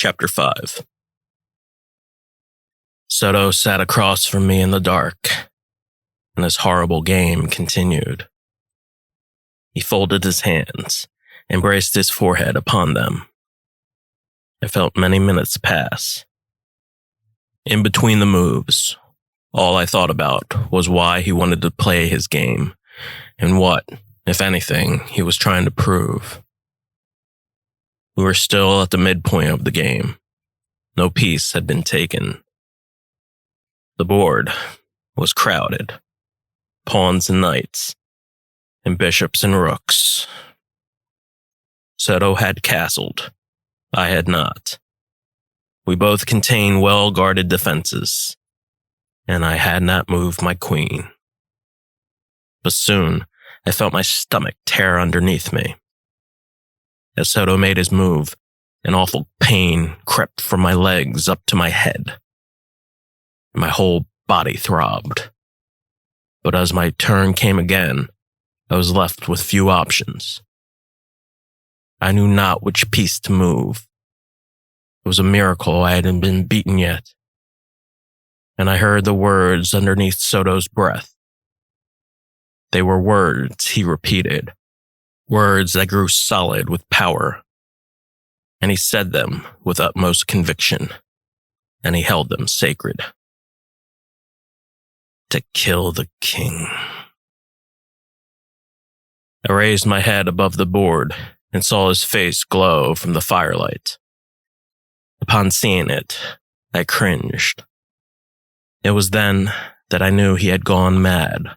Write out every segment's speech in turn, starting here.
Chapter 5. Soto sat across from me in the dark, and his horrible game continued. He folded his hands and braced his forehead upon them. I felt many minutes pass. In between the moves, all I thought about was why he wanted to play his game, and what, if anything, he was trying to prove. We were still at the midpoint of the game. No piece had been taken. The board was crowded. Pawns and knights, and bishops and rooks. Soto had castled. I had not. We both contained well-guarded defenses, and I had not moved my queen. But soon, I felt my stomach tear underneath me. As Soto made his move, an awful pain crept from my legs up to my head. My whole body throbbed. But as my turn came again, I was left with few options. I knew not which piece to move. It was a miracle I hadn't been beaten yet. And I heard the words underneath Soto's breath. They were words he repeated, words that grew solid with power. And he said them with utmost conviction, and he held them sacred. To kill the king. I raised my head above the board and saw his face glow from the firelight. Upon seeing it, I cringed. It was then that I knew he had gone mad.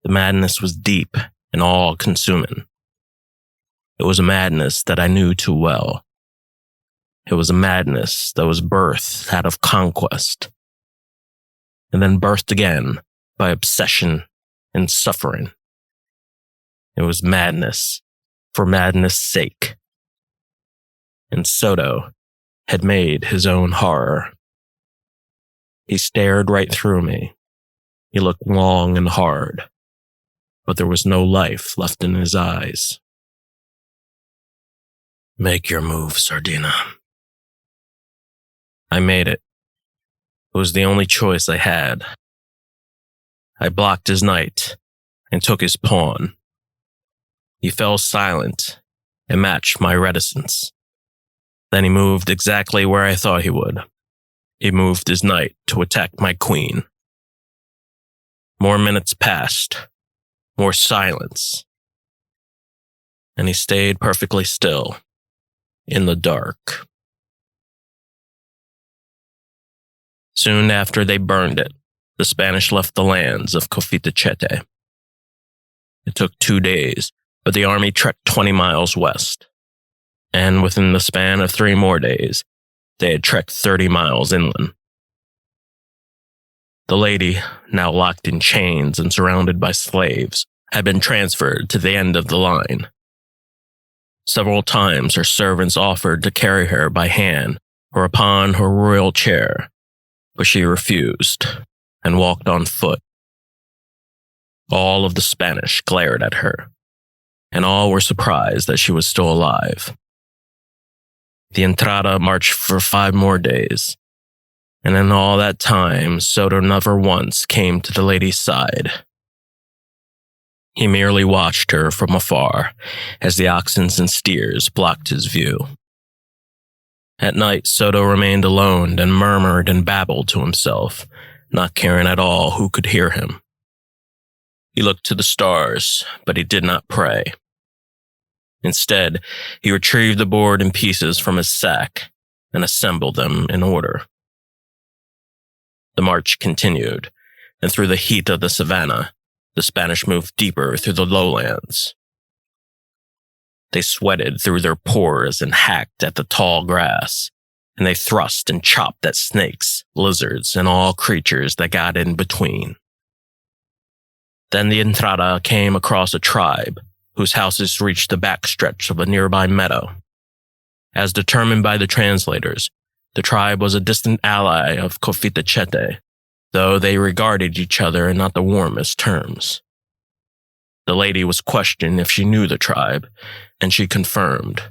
The madness was deep and all-consuming. It was a madness that I knew too well. It was a madness that was birthed out of conquest, and then birthed again by obsession and suffering. It was madness for madness' sake. And Soto had made his own horror. He stared right through me. He looked long and hard, but there was no life left in his eyes. Make your move, Sardina. I made it. It was the only choice I had. I blocked his knight and took his pawn. He fell silent and matched my reticence. Then he moved exactly where I thought he would. He moved his knight to attack my queen. More minutes passed, more silence, and he stayed perfectly still in the dark. Soon after they burned it, the Spanish left the lands of Cofitacheque. It took 2 days, but the army trekked 20 miles west. And within the span of 3 more days, they had trekked 30 miles inland. The lady, now locked in chains and surrounded by slaves, had been transferred to the end of the line. Several times her servants offered to carry her by hand or upon her royal chair, but she refused and walked on foot. All of the Spanish glared at her, and all were surprised that she was still alive. The Entrada marched for 5 more days, and in all that time, Soto never once came to the lady's side. He merely watched her from afar as the oxen and steers blocked his view. At night, Soto remained alone and murmured and babbled to himself, not caring at all who could hear him. He looked to the stars, but he did not pray. Instead, he retrieved the board in pieces from his sack and assembled them in order. The march continued, and through the heat of the savannah, the Spanish moved deeper through the lowlands. They sweated through their pores and hacked at the tall grass, and they thrust and chopped at snakes, lizards, and all creatures that got in between. Then the Entrada came across a tribe whose houses reached the backstretch of a nearby meadow. As determined by the translators, the tribe was a distant ally of Cofitacheque, though they regarded each other in not the warmest terms. The lady was questioned if she knew the tribe, and she confirmed.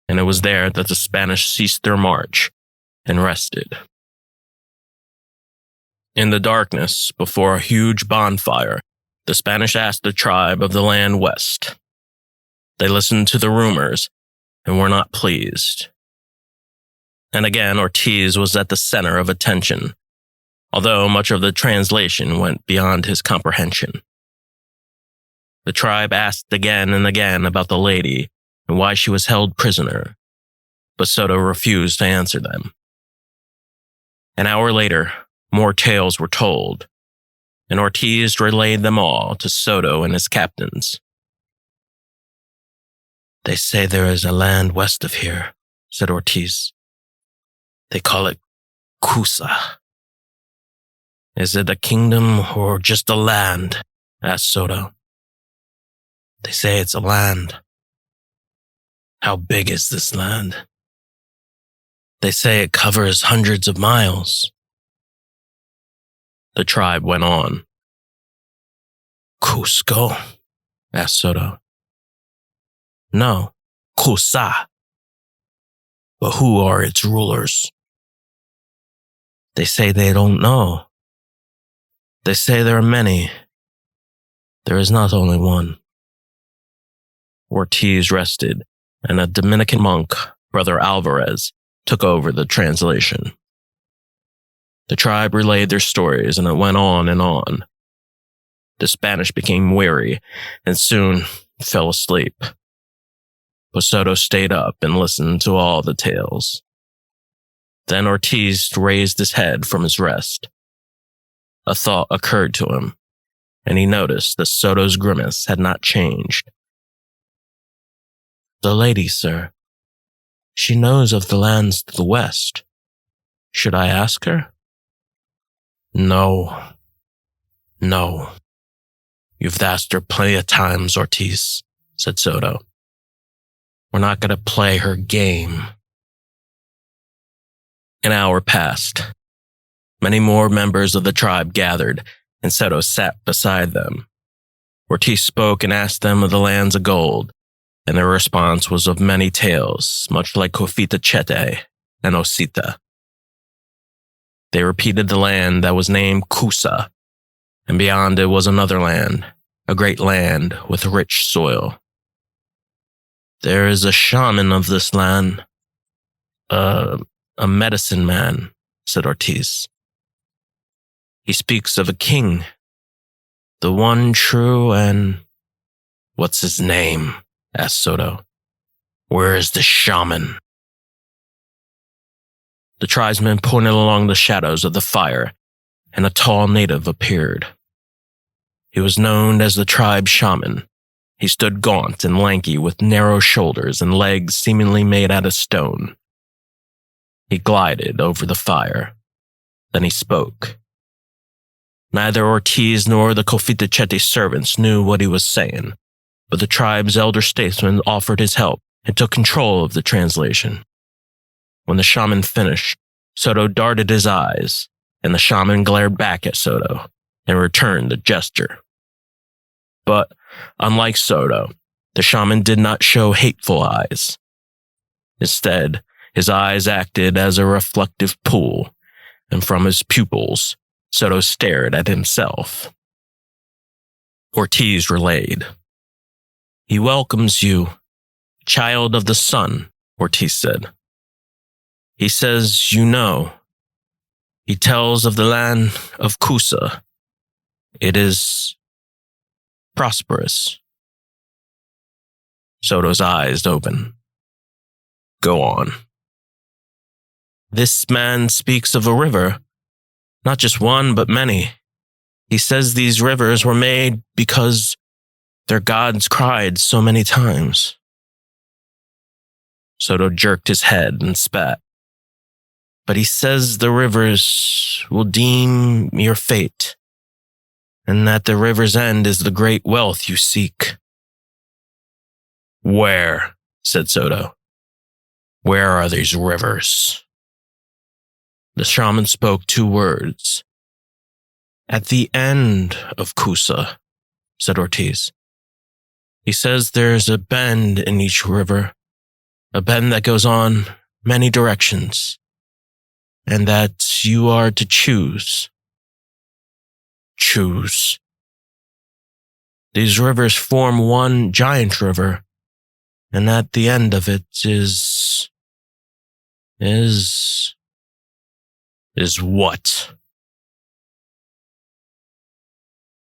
and it was there that the Spanish ceased their march and rested. In the darkness, before a huge bonfire, the Spanish asked the tribe of the land west. They listened to the rumors and were not pleased. And again, Ortiz was at the center of attention, although much of the translation went beyond his comprehension. The tribe asked again and again about the lady and why she was held prisoner, but Soto refused to answer them. An hour later, more tales were told, and Ortiz relayed them all to Soto and his captains. "They say there is a land west of here," said Ortiz. "They call it Coosa." "Is it a kingdom or just a land?" asked Soto. "They say it's a land." "How big is this land?" "They say it covers hundreds of miles." The tribe went on. "Cusco?" asked Soto. "No, Coosa." "But who are its rulers?" "They say they don't know. They say there are many. There is not only one." Ortiz rested, and a Dominican monk, Brother Alvarez, took over the translation. The tribe relayed their stories, and it went on and on. The Spanish became weary and soon fell asleep. But Soto stayed up and listened to all the tales. Then Ortiz raised his head from his rest. A thought occurred to him, and he noticed that Soto's grimace had not changed. "The lady, sir. She knows of the lands to the west. Should I ask her?" No. "You've asked her plenty of times, Ortiz," said Soto. "We're not going to play her game." An hour passed. Many more members of the tribe gathered, and Soto sat beside them. Ortiz spoke and asked them of the lands of gold, and their response was of many tales, much like Cofitacheque and Osita. They repeated the land that was named Coosa, and beyond it was another land, a great land with rich soil. "There is a shaman of this land, a medicine man," said Ortiz. "He speaks of a king, the one true and—" "What's his name?" asked Soto. "Where is the shaman?" The tribesmen pointed along the shadows of the fire, and a tall native appeared. He was known as the tribe shaman. He stood gaunt and lanky with narrow shoulders and legs seemingly made out of stone. He glided over the fire. Then he spoke. Neither Ortiz nor the Cofitacheque servants knew what he was saying, but the tribe's elder statesman offered his help and took control of the translation. When the shaman finished, Soto darted his eyes, and the shaman glared back at Soto and returned the gesture. But, unlike Soto, the shaman did not show hateful eyes. Instead, his eyes acted as a reflective pool, and from his pupils, Soto stared at himself. Ortiz relayed. "He welcomes you, child of the sun," Ortiz said. "He says you know. He tells of the land of Coosa. It is prosperous." Soto's eyes opened. "Go on." "This man speaks of a river, not just one, but many. He says these rivers were made because their gods cried so many times." Soto jerked his head and spat. "But he says the rivers will deem your fate, and that the river's end is the great wealth you seek." "Where?" said Soto. "Where are these rivers?" The shaman spoke 2 words. "At the end of Coosa," said Ortiz. "He says there's a bend in each river, A bend that goes on many directions, and that you are to choose. Choose. These rivers form one giant river, and at the end of it is what?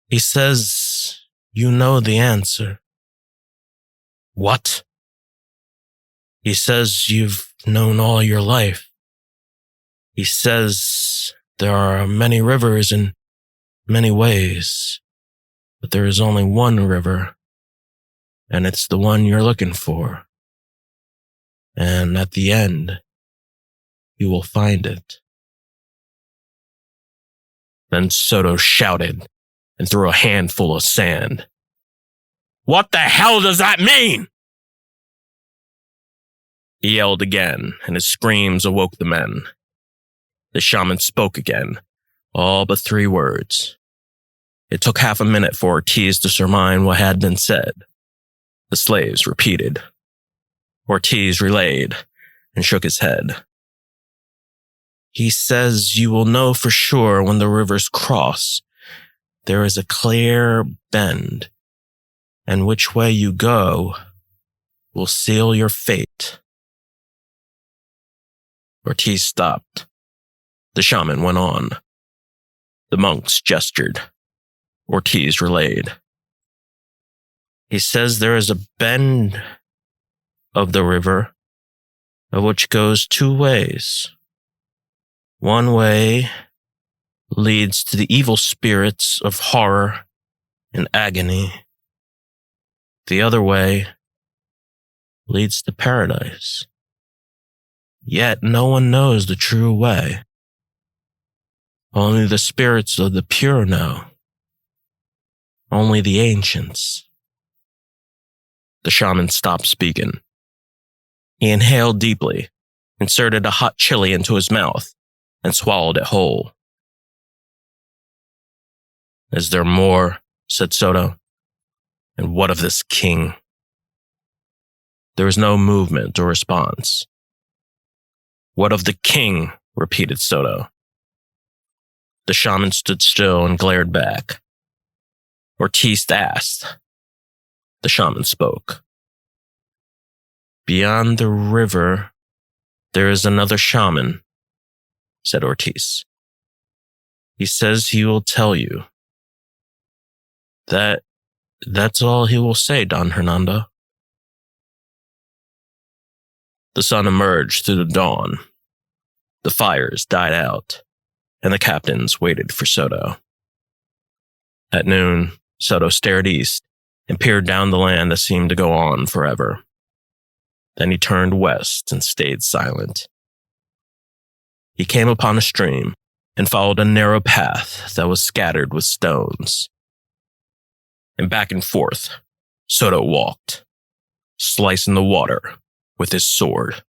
He says you know the answer. What? He says you've known all your life. He says there are many rivers in many ways, but there is only one river, and it's the one you're looking for. And at the end, you will find it. Then Soto shouted and threw a handful of sand. What the hell does that mean? He yelled again, and his screams awoke the men. The shaman spoke again, all but 3 words. It took half a minute for Ortiz to surmine what had been said. The slaves repeated. Ortiz relayed and shook his head. He says you will know for sure when the rivers cross. There is a clear bend, and which way you go will seal your fate. Ortiz stopped. The shaman went on. The monks gestured. Ortiz relayed. He says there is a bend of the river of which goes 2 ways. One way leads to the evil spirits of horror and agony. The other way leads to paradise. Yet no one knows the true way. Only the spirits of the pure know. Only the ancients. The shaman stopped speaking. He inhaled deeply, inserted a hot chili into his mouth, and swallowed it whole. Is there more? Said Soto. And what of this king? There was no movement or response. What of the king? Repeated Soto. The shaman stood still and glared back. Ortiz asked. The shaman spoke. Beyond the river, there is another shaman, said Ortiz. He says he will tell you. That's all he will say, Don Hernando. The sun emerged through the dawn. The fires died out, and the captains waited for Soto. At noon, Soto stared east and peered down the land that seemed to go on forever. Then he turned west and stayed silent. He came upon a stream and followed a narrow path that was scattered with stones. And back and forth, Soto walked, slicing the water with his sword.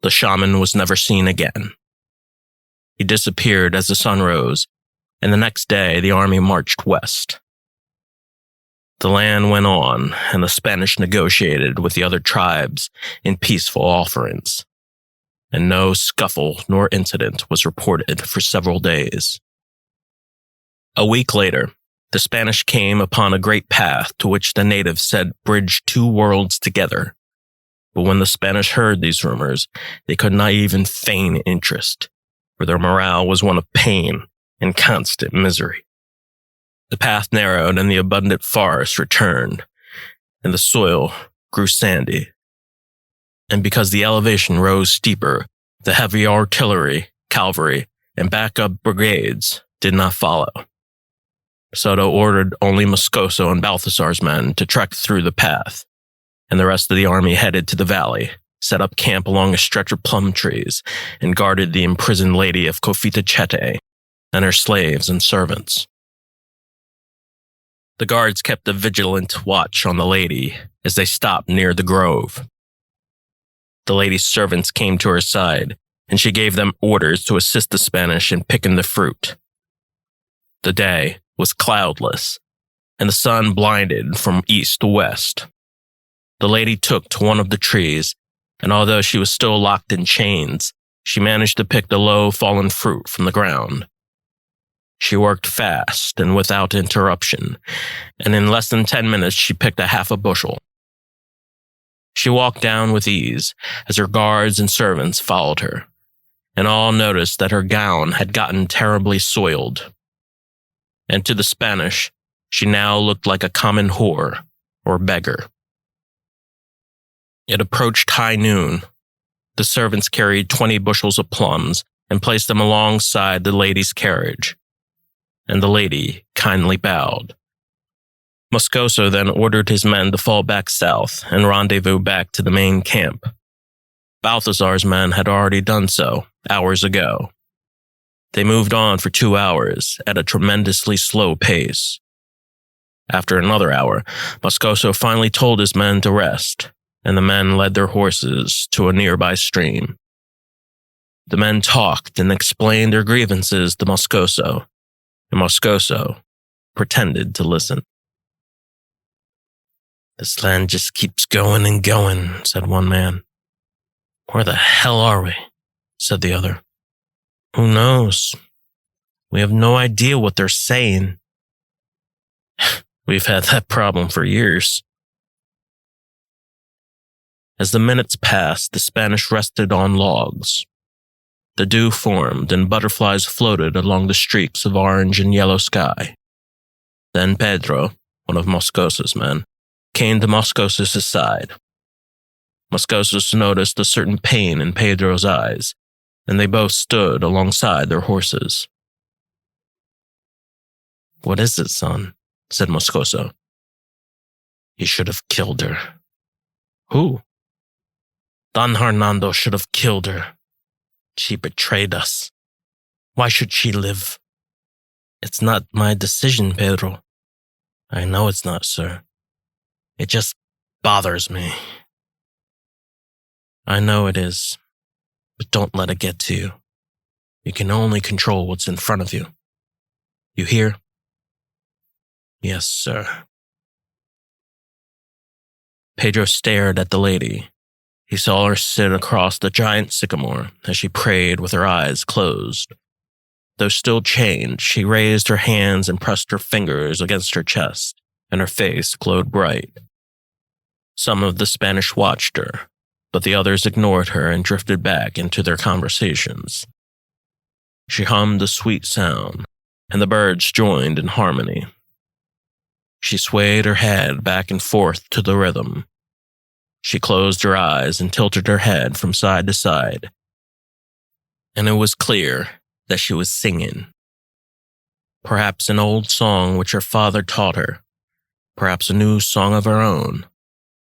The shaman was never seen again. He disappeared as the sun rose, and the next day the army marched west. The land went on, and the Spanish negotiated with the other tribes in peaceful offerings, and no scuffle nor incident was reported for several days. A week later, the Spanish came upon a great path to which the natives said bridged 2 worlds together. But when the Spanish heard these rumors, they could not even feign interest, for their morale was one of pain and constant misery. The path narrowed and the abundant forest returned, and the soil grew sandy. And because the elevation rose steeper, the heavy artillery, cavalry, and backup brigades did not follow. Soto ordered only Moscoso and Balthasar's men to trek through the path, and the rest of the army headed to the valley, set up camp along a stretch of plum trees, and guarded the imprisoned lady of Cofitacheque and her slaves and servants. The guards kept a vigilant watch on the lady as they stopped near the grove. The lady's servants came to her side, and she gave them orders to assist the Spanish in picking the fruit. The day was cloudless, and the sun blinded from east to west. The lady took to one of the trees, and although she was still locked in chains, she managed to pick the low fallen fruit from the ground. She worked fast and without interruption, and in less than 10 minutes she picked a half a bushel. She walked down with ease as her guards and servants followed her, and all noticed that her gown had gotten terribly soiled. And to the Spanish, she now looked like a common whore or beggar. It approached high noon. The servants carried 20 bushels of plums and placed them alongside the lady's carriage, and the lady kindly bowed. Moscoso then ordered his men to fall back south and rendezvous back to the main camp. Balthazar's men had already done so hours ago. They moved on for 2 hours at a tremendously slow pace. After another hour, Moscoso finally told his men to rest, and the men led their horses to a nearby stream. The men talked and explained their grievances to Moscoso, and Moscoso pretended to listen. "This land just keeps going and going," said one man. "Where the hell are we?" said the other. "Who knows? We have no idea what they're saying." "We've had that problem for years." As the minutes passed, the Spanish rested on logs. The dew formed and butterflies floated along the streaks of orange and yellow sky. Then Pedro, one of Moscoso's men, came to Moscoso's side. Moscoso noticed a certain pain in Pedro's eyes, and they both stood alongside their horses. "What is it, son?" said Moscoso. "He should have killed her." "Who?" "Don Hernando should have killed her. She betrayed us. Why should she live?" "It's not my decision, Pedro." "I know it's not, sir. It just bothers me." "I know it is, but don't let it get to you. You can only control what's in front of you. You hear?" "Yes, sir." Pedro stared at the lady. He saw her sit across the giant sycamore as she prayed with her eyes closed. Though still chained, she raised her hands and pressed her fingers against her chest, and her face glowed bright. Some of the Spanish watched her, but the others ignored her and drifted back into their conversations. She hummed a sweet sound, and the birds joined in harmony. She swayed her head back and forth to the rhythm. She closed her eyes and tilted her head from side to side, and it was clear that she was singing. Perhaps an old song which her father taught her, perhaps a new song of her own,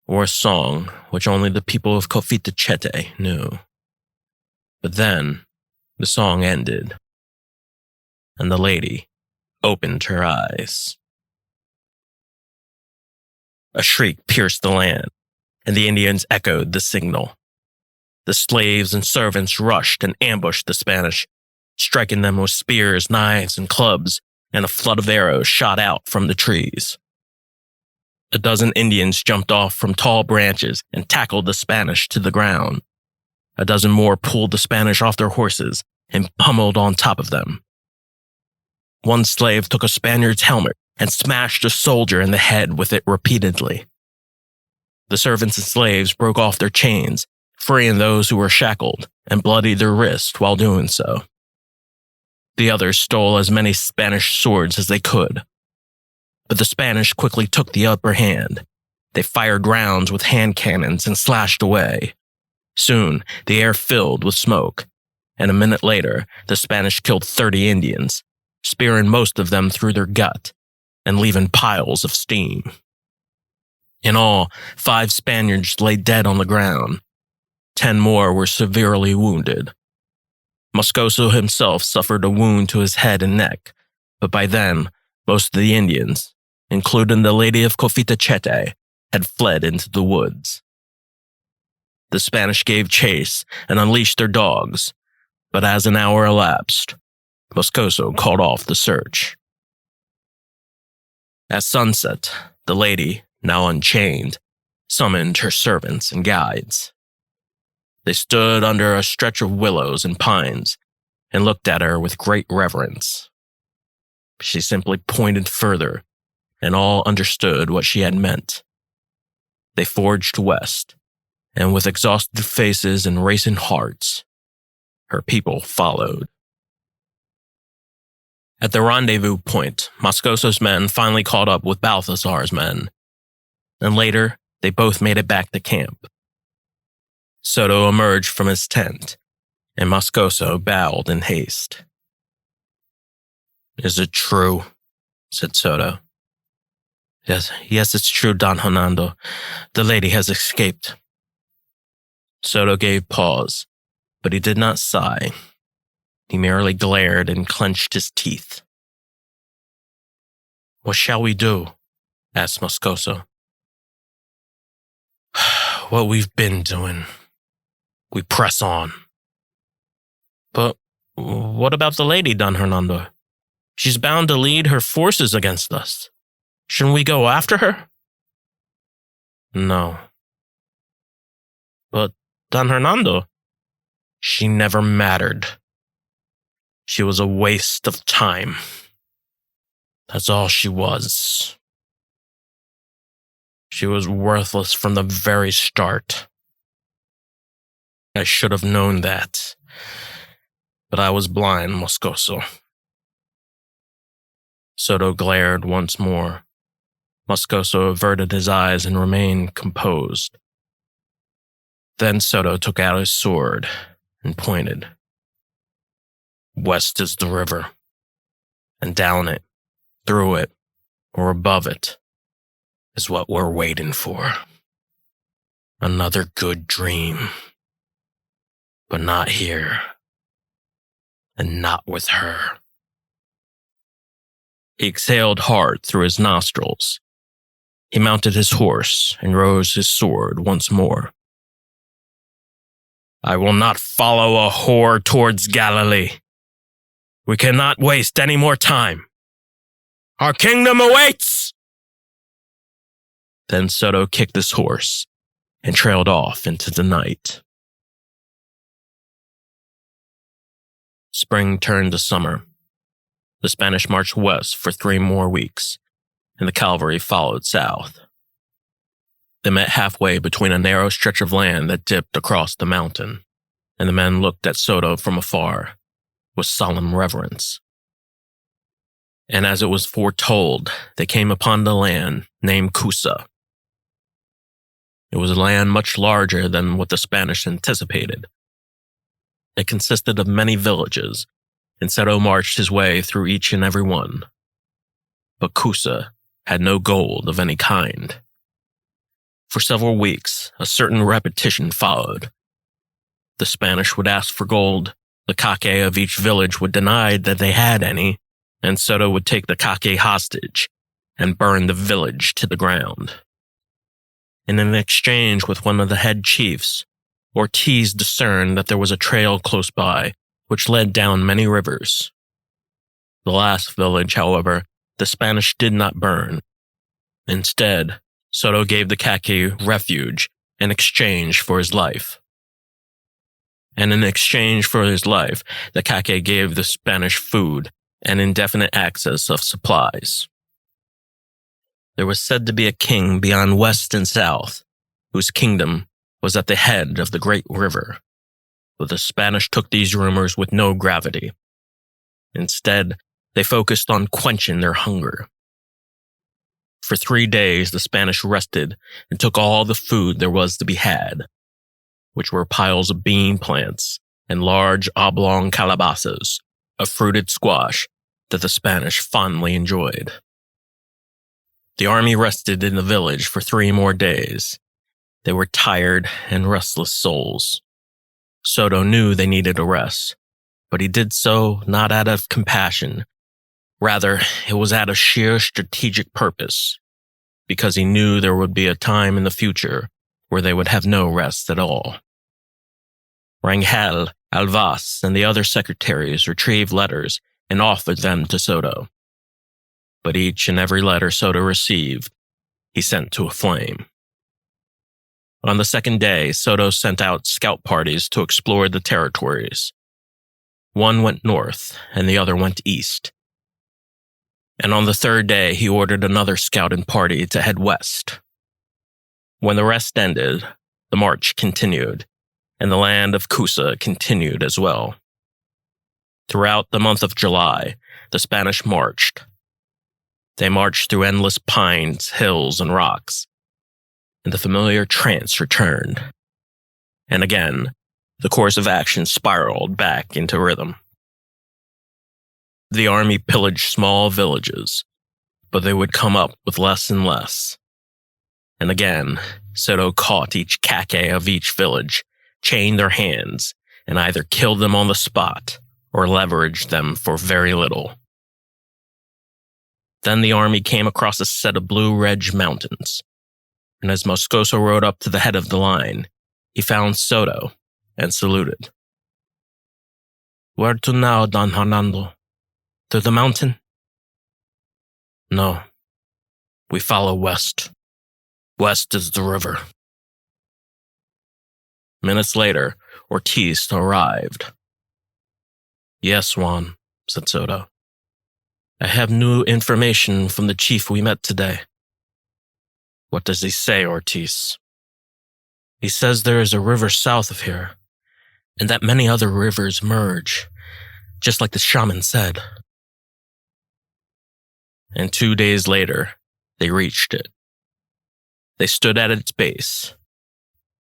or a song which only the people of Cofitacheque knew. But then, the song ended, and the lady opened her eyes. A shriek pierced the land, and the Indians echoed the signal. The slaves and servants rushed and ambushed the Spanish, striking them with spears, knives, and clubs, and a flood of arrows shot out from the trees. A dozen Indians jumped off from tall branches and tackled the Spanish to the ground. A dozen more pulled the Spanish off their horses and pummeled on top of them. One slave took a Spaniard's helmet and smashed a soldier in the head with it repeatedly. The servants and slaves broke off their chains, freeing those who were shackled, and bloodied their wrists while doing so. The others stole as many Spanish swords as they could. But the Spanish quickly took the upper hand. They fired rounds with hand cannons and slashed away. Soon, the air filled with smoke, and a minute later, the Spanish killed 30 Indians, spearing most of them through their gut, and leaving piles of steam. In all, 5 Spaniards lay dead on the ground. 10 more were severely wounded. Moscoso himself suffered a wound to his head and neck, but by then, most of the Indians, including the lady of Cofitacheque, had fled into the woods. The Spanish gave chase and unleashed their dogs, but as an hour elapsed, Moscoso called off the search. At sunset, the lady, now unchained, summoned her servants and guides. They stood under a stretch of willows and pines and looked at her with great reverence. She simply pointed further, and all understood what she had meant. They forged west, and with exhausted faces and racing hearts, her people followed. At the rendezvous point, Moscoso's men finally caught up with Balthasar's men, and later they both made it back to camp. Soto emerged from his tent, and Moscoso bowed in haste. "Is it true?" said Soto. Yes, it's true, Don Hernando. The lady has escaped." Soto gave pause, but he did not sigh. He merely glared and clenched his teeth. "What shall we do?" asked Moscoso. "What we've been doing. We press on." "But what about the lady, Don Hernando? She's bound to lead her forces against us. Shouldn't we go after her?" "No." "But, Don Hernando, she never mattered. She was a waste of time. That's all she was. She was worthless from the very start. I should have known that, but I was blind, Moscoso." Soto glared once more. Moscoso averted his eyes and remained composed. Then Soto took out his sword and pointed. "West is the river, and down it, through it, or above it, is what we're waiting for. Another good dream. But not here, and not with her." He exhaled hard through his nostrils. He mounted his horse and rose his sword once more. "I will not follow a whore towards Galilee. We cannot waste any more time. Our kingdom awaits!" Then Soto kicked his horse and trailed off into the night. Spring turned to summer. The Spanish marched west for 3 more weeks, and the cavalry followed south. They met halfway between a narrow stretch of land that dipped across the mountain, and the men looked at Soto from afar with solemn reverence. And as it was foretold, they came upon the land named Coosa. It was a land much larger than what the Spanish anticipated. It consisted of many villages, and Soto marched his way through each and every one. But Coosa had no gold of any kind. For several weeks, a certain repetition followed. The Spanish would ask for gold, the Caque of each village would deny that they had any, and Soto would take the Caque hostage and burn the village to the ground. In an exchange with one of the head chiefs, Ortiz discerned that there was a trail close by which led down many rivers. The last village, however, the Spanish did not burn. Instead, Soto gave the Caque refuge in exchange for his life. And in exchange for his life, the Caque gave the Spanish food and indefinite access of supplies. There was said to be a king beyond west and south, whose kingdom was at the head of the great river, but the Spanish took these rumors with no gravity. Instead, they focused on quenching their hunger. For 3 days, the Spanish rested and took all the food there was to be had, which were piles of bean plants and large oblong calabasas, a fruited squash that the Spanish fondly enjoyed. The army rested in the village for 3 more days. They were tired and restless souls. Soto knew they needed a rest, but he did so not out of compassion. Rather, it was out of sheer strategic purpose, because he knew there would be a time in the future where they would have no rest at all. Rangel, Alvas, and the other secretaries retrieved letters and offered them to Soto. But each and every letter Soto received, he sent to a flame. On the second day, Soto sent out scout parties to explore the territories. One went north, and the other went east. And on the third day, he ordered another scouting party to head west. When the rest ended, the march continued, and the land of Coosa continued as well. Throughout the month of July, the Spanish marched. They marched through endless pines, hills, and rocks, and the familiar trance returned. And again, the course of action spiraled back into rhythm. The army pillaged small villages, but they would come up with less and less. And again, Soto caught each caque of each village, chained their hands, and either killed them on the spot or leveraged them for very little. Then the army came across a set of Blue Ridge Mountains, and as Moscoso rode up to the head of the line, he found Soto and saluted. "Where to now, Don Hernando? To the mountain?" "No. We follow west. West is the river." Minutes later, Ortiz arrived. "Yes, Juan," said Soto. "I have new information from the chief we met today." "What does he say, Ortiz?" "He says there is a river south of here, and that many other rivers merge, just like the shaman said." And 2 days later, they reached it. They stood at its base.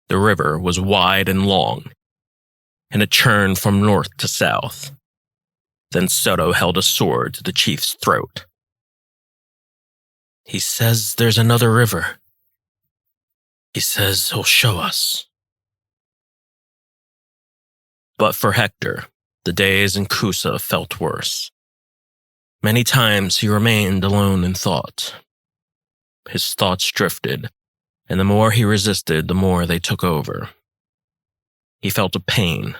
The river was wide and long, and it churned from north to south. Then Soto held a sword to the chief's throat. "He says there's another river. He says he'll show us." But for Hector, the days in Coosa felt worse. Many times he remained alone in thought. His thoughts drifted, and the more he resisted, the more they took over. He felt a pain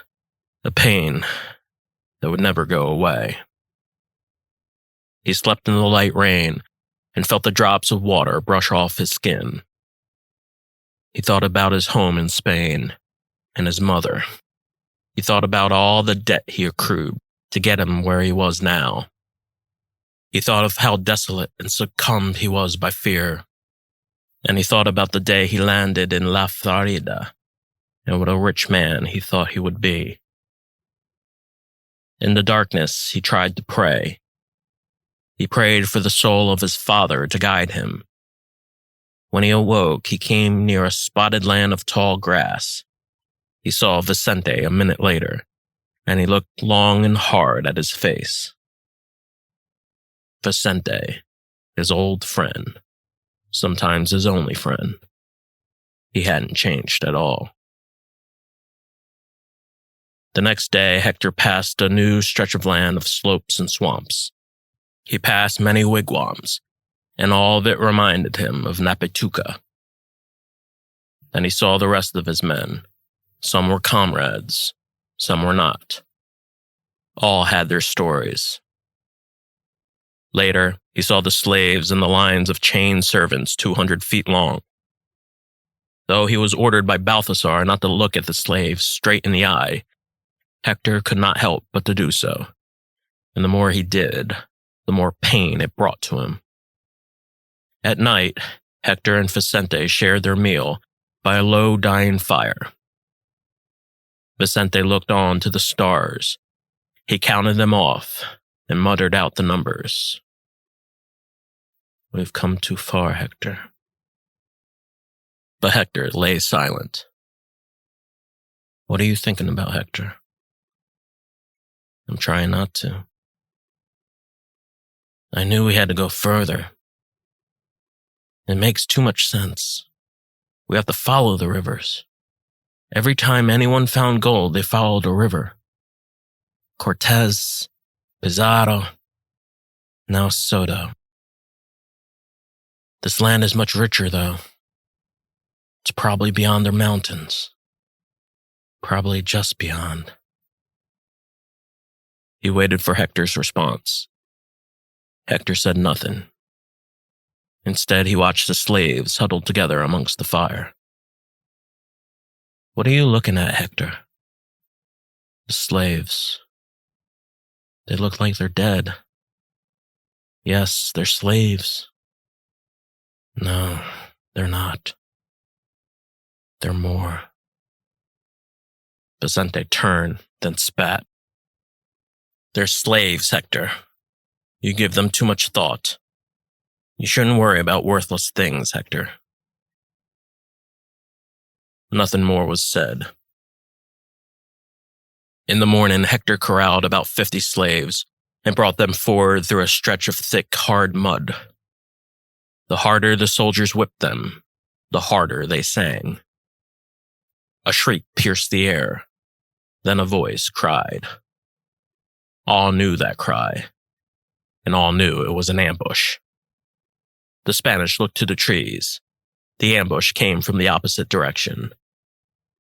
that would never go away. He slept in the light rain and felt the drops of water brush off his skin. He thought about his home in Spain and his mother. He thought about all the debt he accrued to get him where he was now. He thought of how desolate and succumbed he was by fear. And he thought about the day he landed in La Florida and what a rich man he thought he would be. In the darkness, he tried to pray. He prayed for the soul of his father to guide him. When he awoke, he came near a spotted land of tall grass. He saw Vicente a minute later, and he looked long and hard at his face. Vicente, his old friend, sometimes his only friend. He hadn't changed at all. The next day, Hector passed a new stretch of land of slopes and swamps. He passed many wigwams, and all of it reminded him of Napituca. Then he saw the rest of his men. Some were comrades, some were not. All had their stories. Later, he saw the slaves and the lines of chained servants 200 feet long. Though he was ordered by Balthasar not to look at the slaves straight in the eye, Hector could not help but to do so, and the more he did, the more pain it brought to him. At night, Hector and Vicente shared their meal by a low dying fire. Vicente looked on to the stars. He counted them off and muttered out the numbers. "We've come too far, Hector." But Hector lay silent. "What are you thinking about, Hector?" "I'm trying not to. I knew we had to go further. It makes too much sense. We have to follow the rivers. Every time anyone found gold, they followed a river. Cortez, Pizarro, now Soto. This land is much richer, though. It's probably beyond their mountains. Probably just beyond." He waited for Hector's response. Hector said nothing. Instead, he watched the slaves huddled together amongst the fire. What are you looking at, Hector? The slaves. They look like they're dead. Yes, they're slaves. No, they're not. They're more. Vicente turned, then spat. They're slaves, Hector. You give them too much thought. You shouldn't worry about worthless things, Hector. Nothing more was said. In the morning, Hector corralled about 50 slaves and brought them forward through a stretch of thick, hard mud. The harder the soldiers whipped them, the harder they sang. A shriek pierced the air. Then a voice cried. All knew that cry, and all knew it was an ambush. The Spanish looked to the trees. The ambush came from the opposite direction.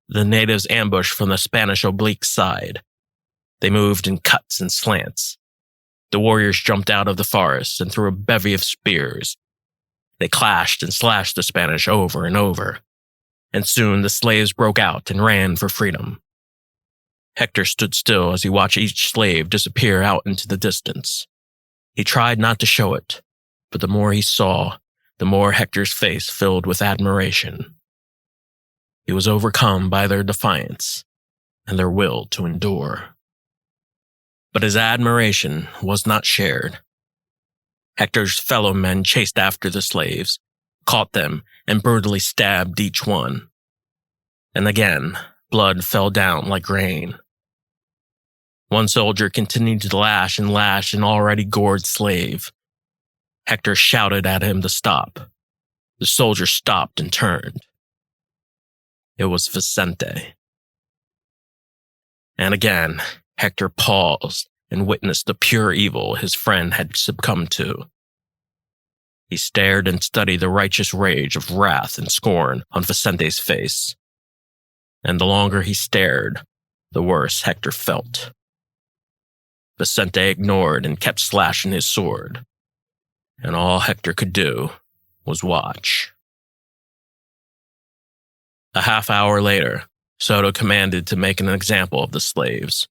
The natives ambushed from the Spanish oblique side. They moved in cuts and slants. The warriors jumped out of the forest and threw a bevy of spears. They clashed and slashed the Spanish over and over, and soon the slaves broke out and ran for freedom. Hector stood still as he watched each slave disappear out into the distance. He tried not to show it, but the more he saw, the more Hector's face filled with admiration. He was overcome by their defiance and their will to endure. But his admiration was not shared. Hector's fellow men chased after the slaves, caught them, and brutally stabbed each one. And again, blood fell down like rain. One soldier continued to lash an already gored slave. Hector shouted at him to stop. The soldier stopped and turned. It was Vicente. And again, Hector paused and witnessed the pure evil his friend had succumbed to. He stared and studied the righteous rage of wrath and scorn on Vicente's face. And the longer he stared, the worse Hector felt. Vicente ignored and kept slashing his sword, and all Hector could do was watch. A half hour later, Soto commanded to make an example of the slaves.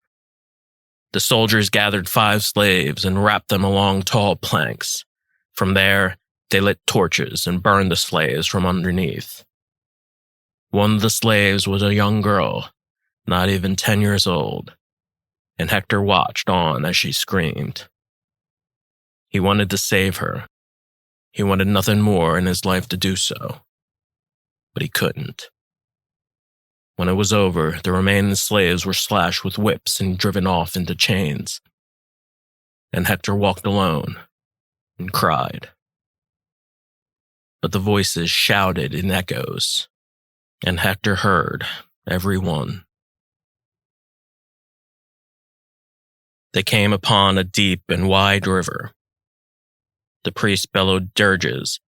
The soldiers gathered 5 slaves and wrapped them along tall planks. From there, they lit torches and burned the slaves from underneath. One of the slaves was a young girl, not even 10 years old, and Hector watched on as she screamed. He wanted to save her. He wanted nothing more in his life to do so, but he couldn't. When it was over, the remaining slaves were slashed with whips and driven off into chains. And Hector walked alone and cried. But the voices shouted in echoes, and Hector heard every one. They came upon a deep and wide river. The priests bellowed dirges,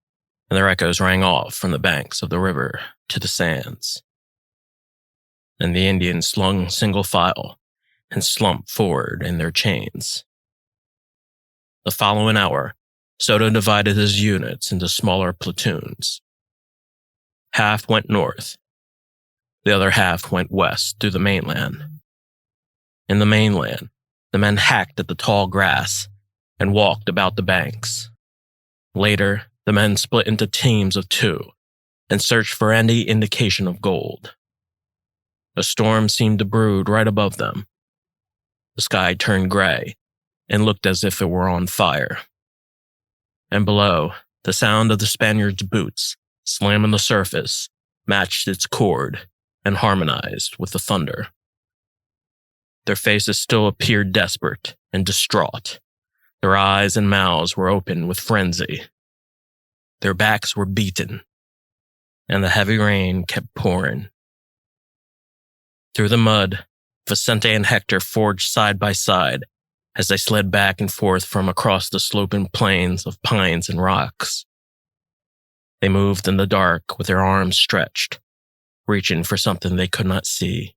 and their echoes rang off from the banks of the river to the sands. And the Indians slung single file and slumped forward in their chains. The following hour, Soto divided his units into smaller platoons. Half went north. The other half went west through the mainland. In the mainland, the men hacked at the tall grass and walked about the banks. Later, the men split into teams of 2 and searched for any indication of gold. A storm seemed to brood right above them. The sky turned gray and looked as if it were on fire. And below, the sound of the Spaniards' boots slamming the surface matched its chord and harmonized with the thunder. Their faces still appeared desperate and distraught. Their eyes and mouths were open with frenzy. Their backs were beaten, and the heavy rain kept pouring. Through the mud, Vicente and Hector forged side by side as they slid back and forth from across the sloping plains of pines and rocks. They moved in the dark with their arms stretched, reaching for something they could not see.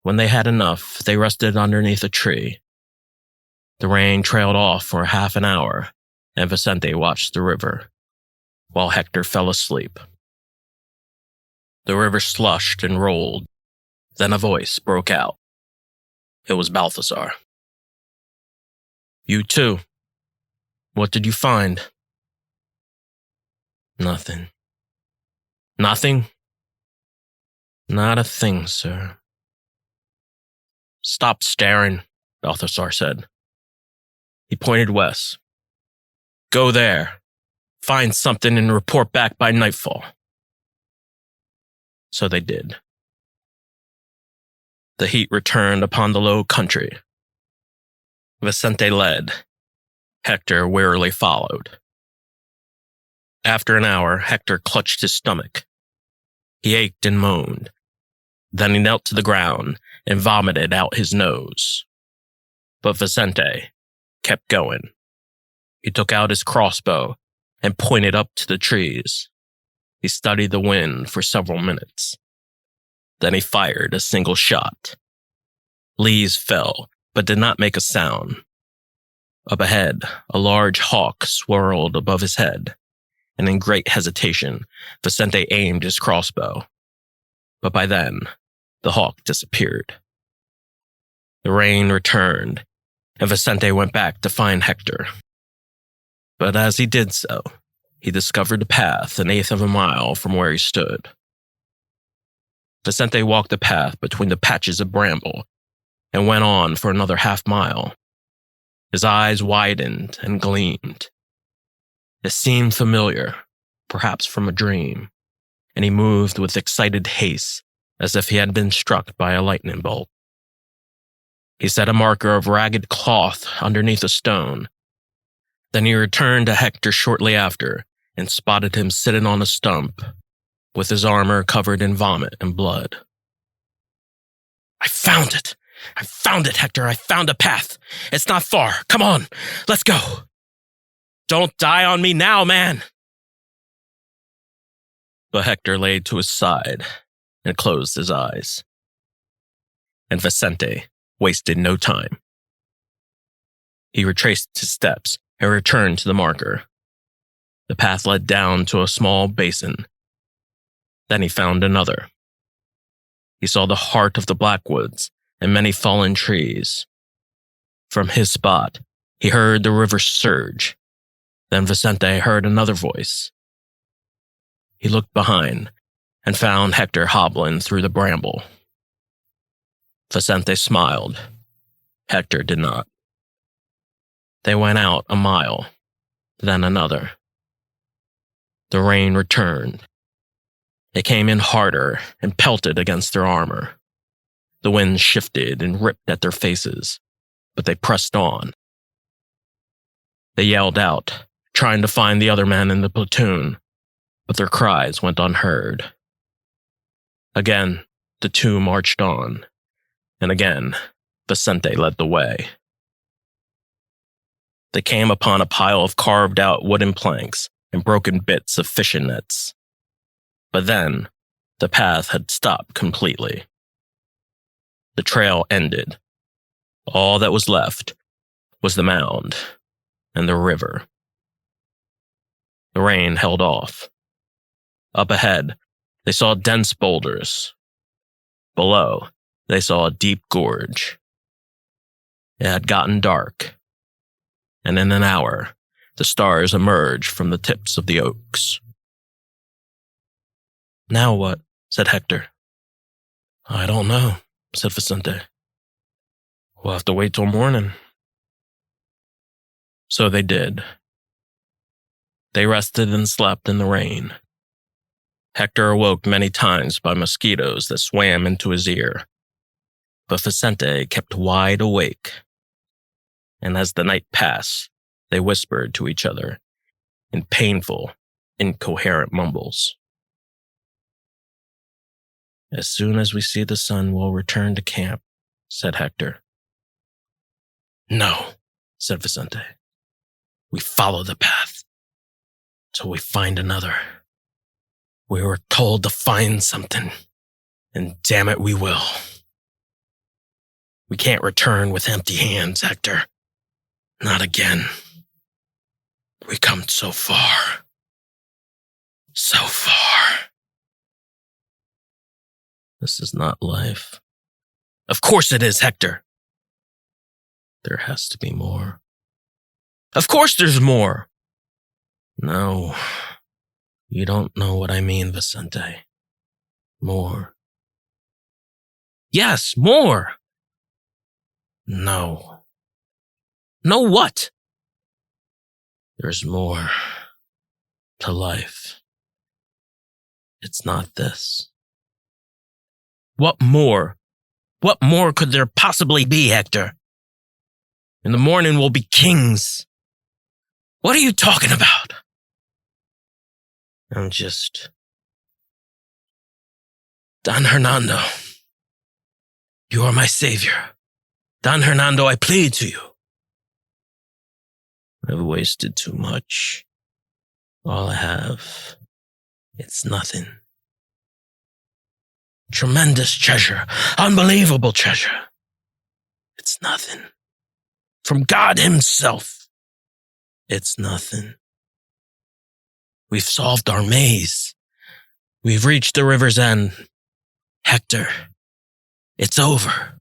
When they had enough, they rested underneath a tree. The rain trailed off for half an hour, and Vicente watched the river, while Hector fell asleep. The river slushed and rolled. Then a voice broke out. It was Balthazar. "You too. What did you find?" "Nothing." "Nothing?" "Not a thing, sir." "Stop staring," Balthazar said. He pointed west. "Go there. Find something and report back by nightfall." So they did. The heat returned upon the low country. Vicente led. Hector wearily followed. After an hour, Hector clutched his stomach. He ached and moaned. Then he knelt to the ground and vomited out his nose. But Vicente kept going. He took out his crossbow and pointed up to the trees. He studied the wind for several minutes. Then he fired a single shot. Leaves fell, but did not make a sound. Up ahead, a large hawk swirled above his head, and in great hesitation, Vicente aimed his crossbow. But by then, the hawk disappeared. The rain returned, and Vicente went back to find Hector. But as he did so, he discovered a path an eighth of a mile from where he stood. Vicente walked the path between the patches of bramble and went on for another half-mile. His eyes widened and gleamed. It seemed familiar, perhaps from a dream, and he moved with excited haste as if he had been struck by a lightning bolt. He set a marker of ragged cloth underneath a stone. Then he returned to Hector shortly after and spotted him sitting on a stump, with his armor covered in vomit and blood. "I found it! I found it, Hector! I found a path! It's not far! Come on! Let's go! Don't die on me now, man!" But Hector lay to his side and closed his eyes. And Vicente wasted no time. He retraced his steps and returned to the marker. The path led down to a small basin. Then he found another. He saw the heart of the Blackwoods and many fallen trees. From his spot, he heard the river surge. Then Vicente heard another voice. He looked behind and found Hector hobbling through the bramble. Vicente smiled. Hector did not. They went out a mile, then another. The rain returned. It came in harder and pelted against their armor. The wind shifted and ripped at their faces, but they pressed on. They yelled out, trying to find the other men in the platoon, but their cries went unheard. Again, the two marched on, and again, Vicente led the way. They came upon a pile of carved-out wooden planks and broken bits of fishing nets. But then, the path had stopped completely. The trail ended. All that was left was the mound and the river. The rain held off. Up ahead, they saw dense boulders. Below, they saw a deep gorge. It had gotten dark, and in an hour, the stars emerged from the tips of the oaks. "Now what?" said Hector. "I don't know," said Vicente. "We'll have to wait till morning." So they did. They rested and slept in the rain. Hector awoke many times by mosquitoes that swam into his ear, but Vicente kept wide awake. And as the night passed, they whispered to each other in painful, incoherent mumbles. "As soon as we see the sun, we'll return to camp," said Hector. "No," said Vicente. "We follow the path till we find another. We were told to find something, and damn it, we will. We can't return with empty hands, Hector. Not again. We come so far. So far." This is not life. Of course it is, Hector. There has to be more. Of course there's more. No, you don't know what I mean, Vicente. More. Yes, more. No. No what? There's more to life. It's not this. What more? What more could there possibly be, Hector? In the morning we'll be kings. What are you talking about? I'm just... Don Hernando. You are my savior. Don Hernando, I plead to you. I've wasted too much. All I have, it's nothing. Tremendous treasure, unbelievable treasure. It's nothing. From God himself, it's nothing. We've solved our maze. We've reached the river's end. Hector, it's over.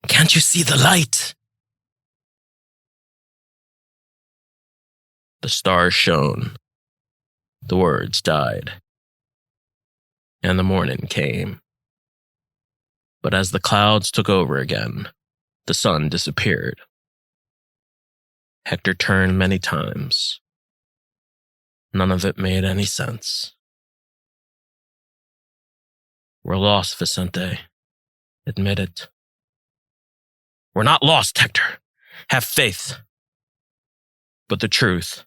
Can't you see the light? The stars shone. The words died. And the morning came. But as the clouds took over again, the sun disappeared. Hector turned many times. None of it made any sense. We're lost, Vicente. Admit it. We're not lost, Hector. Have faith. But the truth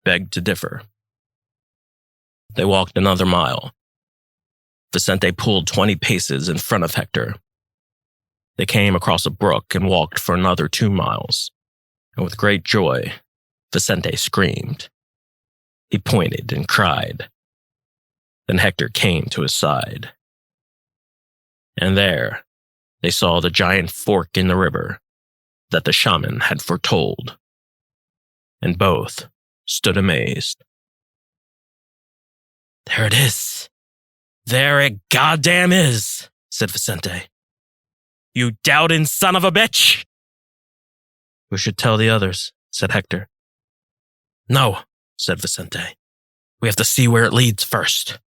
begged to differ. They walked another mile. Vicente pulled 20 paces in front of Hector. They came across a brook and walked for another 2 miles. And with great joy, Vicente screamed. He pointed and cried. Then Hector came to his side. And there, they saw the giant fork in the river that the shaman had foretold. And both stood amazed. There it is. There it goddamn is, said Vicente. You doubting son of a bitch! We should tell the others, said Hector. No, said Vicente. We have to see where it leads first.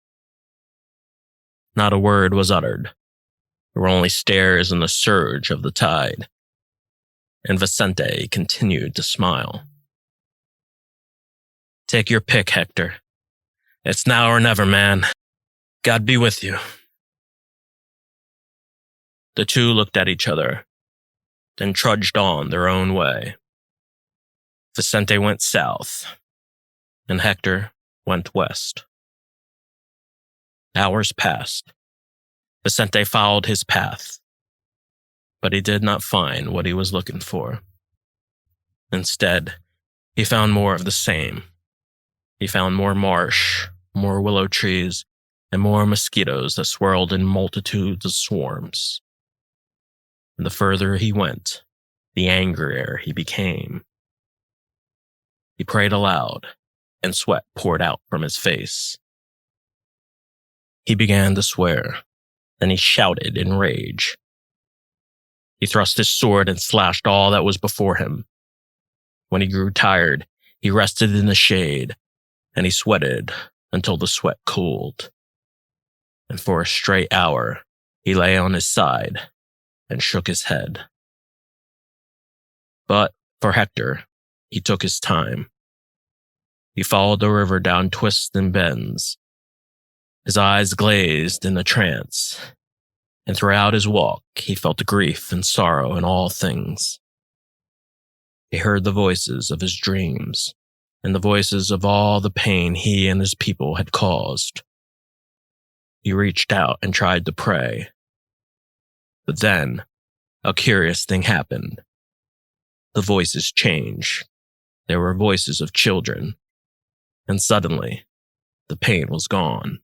Not a word was uttered. There were only stares and the surge of the tide. And Vicente continued to smile. Take your pick, Hector. It's now or never, man. God be with you. The two looked at each other, then trudged on their own way. Vicente went south, and Hector went west. Hours passed. Vicente followed his path, but he did not find what he was looking for. Instead, he found more of the same. He found more marsh, more willow trees, and more mosquitoes that swirled in multitudes of swarms. And the further he went, the angrier he became. He prayed aloud, and sweat poured out from his face. He began to swear, then he shouted in rage. He thrust his sword and slashed all that was before him. When he grew tired, he rested in the shade, and he sweated until the sweat cooled. And for a straight hour, he lay on his side and shook his head. But for Hector, he took his time. He followed the river down twists and bends. His eyes glazed in a trance, and throughout his walk, he felt grief and sorrow in all things. He heard the voices of his dreams, and the voices of all the pain he and his people had caused. He reached out and tried to pray. But then, a curious thing happened. The voices changed. They were voices of children. And suddenly, the pain was gone.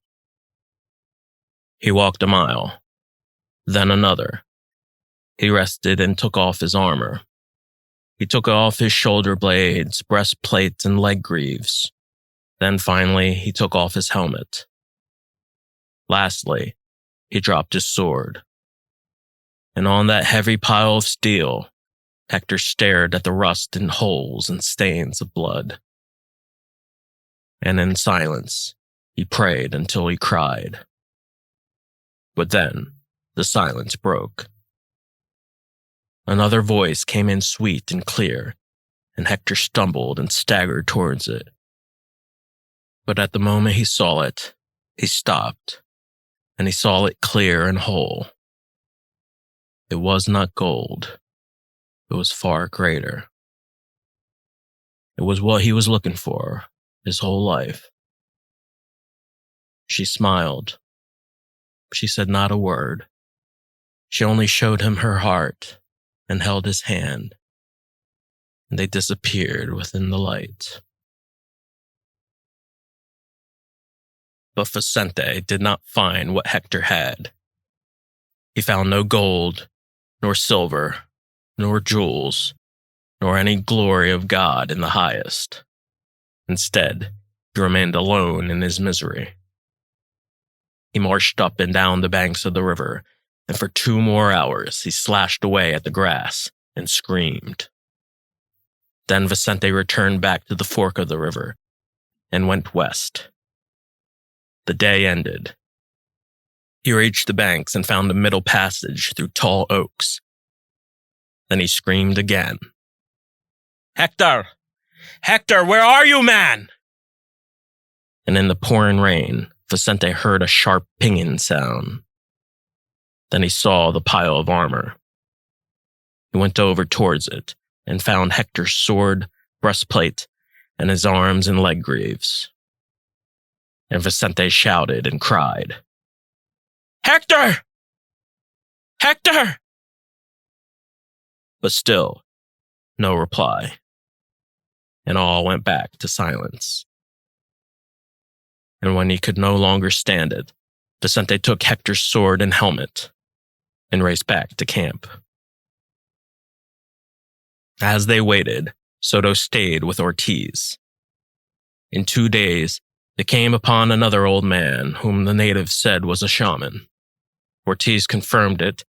He walked a mile, then another. He rested and took off his armor. He took off his shoulder blades, breastplates, and leg greaves. Then finally, he took off his helmet. Lastly, he dropped his sword. And on that heavy pile of steel, Hector stared at the rust and holes and stains of blood. And in silence, he prayed until he cried. But then, the silence broke. Another voice came in sweet and clear, and Hector stumbled and staggered towards it. But at the moment he saw it, he stopped, and he saw it clear and whole. It was not gold. It was far greater. It was what he was looking for his whole life. She smiled. She said not a word. She only showed him her heart and held his hand, and they disappeared within the light. But Vicente did not find what Hector had. He found no gold, nor silver, nor jewels, nor any glory of God in the highest. Instead, he remained alone in his misery. He marched up and down the banks of the river, and for 2 more hours he slashed away at the grass and screamed. Then Vicente returned back to the fork of the river and went west. The day ended. He reached the banks and found a middle passage through tall oaks. Then he screamed again. "Hector! Hector, where are you, man?" And in the pouring rain, Vicente heard a sharp pinging sound. Then he saw the pile of armor. He went over towards it and found Hector's sword, breastplate, and his arms and leg greaves. And Vicente shouted and cried, "Hector! Hector!" But still, no reply, and all went back to silence. And when he could no longer stand it, Vicente took Hector's sword and helmet and raced back to camp. As they waited, Soto stayed with Ortiz. In 2 days, they came upon another old man whom the natives said was a shaman. Ortiz confirmed it,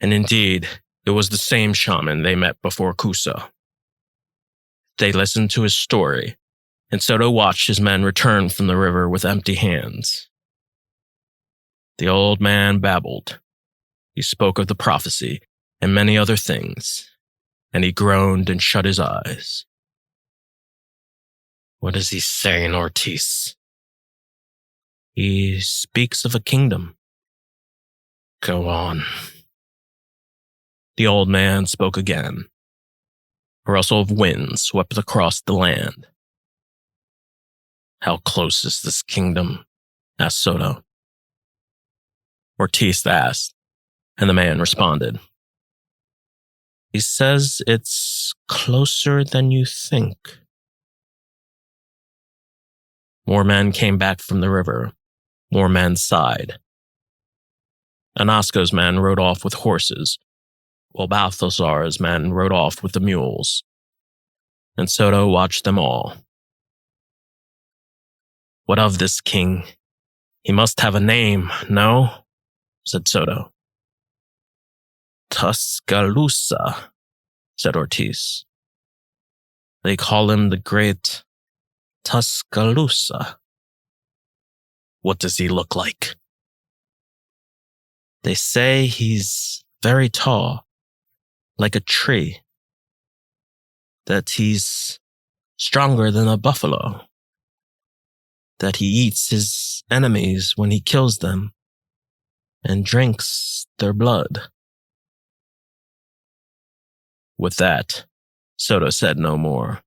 and indeed, it was the same shaman they met before Coosa. They listened to his story, and Soto watched his men return from the river with empty hands. The old man babbled. He spoke of the prophecy and many other things, and he groaned and shut his eyes. "What is he saying, Ortiz?" "He speaks of a kingdom." "Go on." The old man spoke again. A rustle of wind swept across the land. "How close is this kingdom?" asked Soto. Ortiz asked, and the man responded. "He says it's closer than you think." More men came back from the river. More men sighed. Anasco's men rode off with horses, while Balthasar's men rode off with the mules. And Soto watched them all. "What of this king? He must have a name, no?" said Soto. "Tuscaloosa," said Ortiz. "They call him the great Tuscaloosa." "What does he look like?" "They say he's very tall, like a tree. That he's stronger than a buffalo. That he eats his enemies when he kills them and drinks their blood." With that, Soto said no more.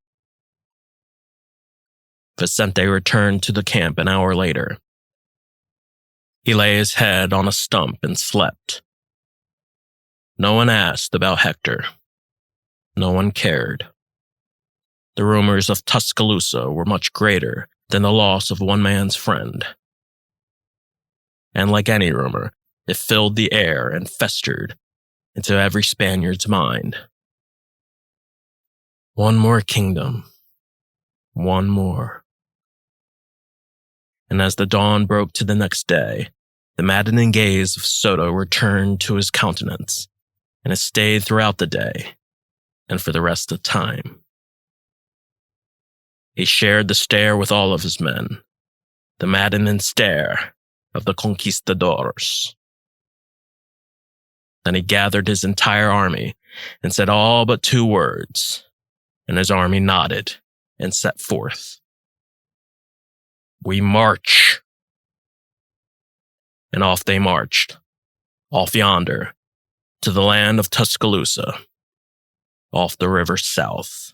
Vicente returned to the camp an hour later. He lay his head on a stump and slept. No one asked about Hector. No one cared. The rumors of Tuscaloosa were much greater than the loss of one man's friend. And like any rumor, it filled the air and festered into every Spaniard's mind. One more kingdom. One more. And as the dawn broke to the next day, The maddening gaze of Soto returned to his countenance, and it stayed throughout the day and for the rest of time. He shared the stare with all of his men, the maddening stare of the Conquistadors. Then he gathered his entire army and said all but 2 words, and his army nodded and set forth. "We march." And off they marched, off yonder, to the land of Tuscaloosa, off the river south.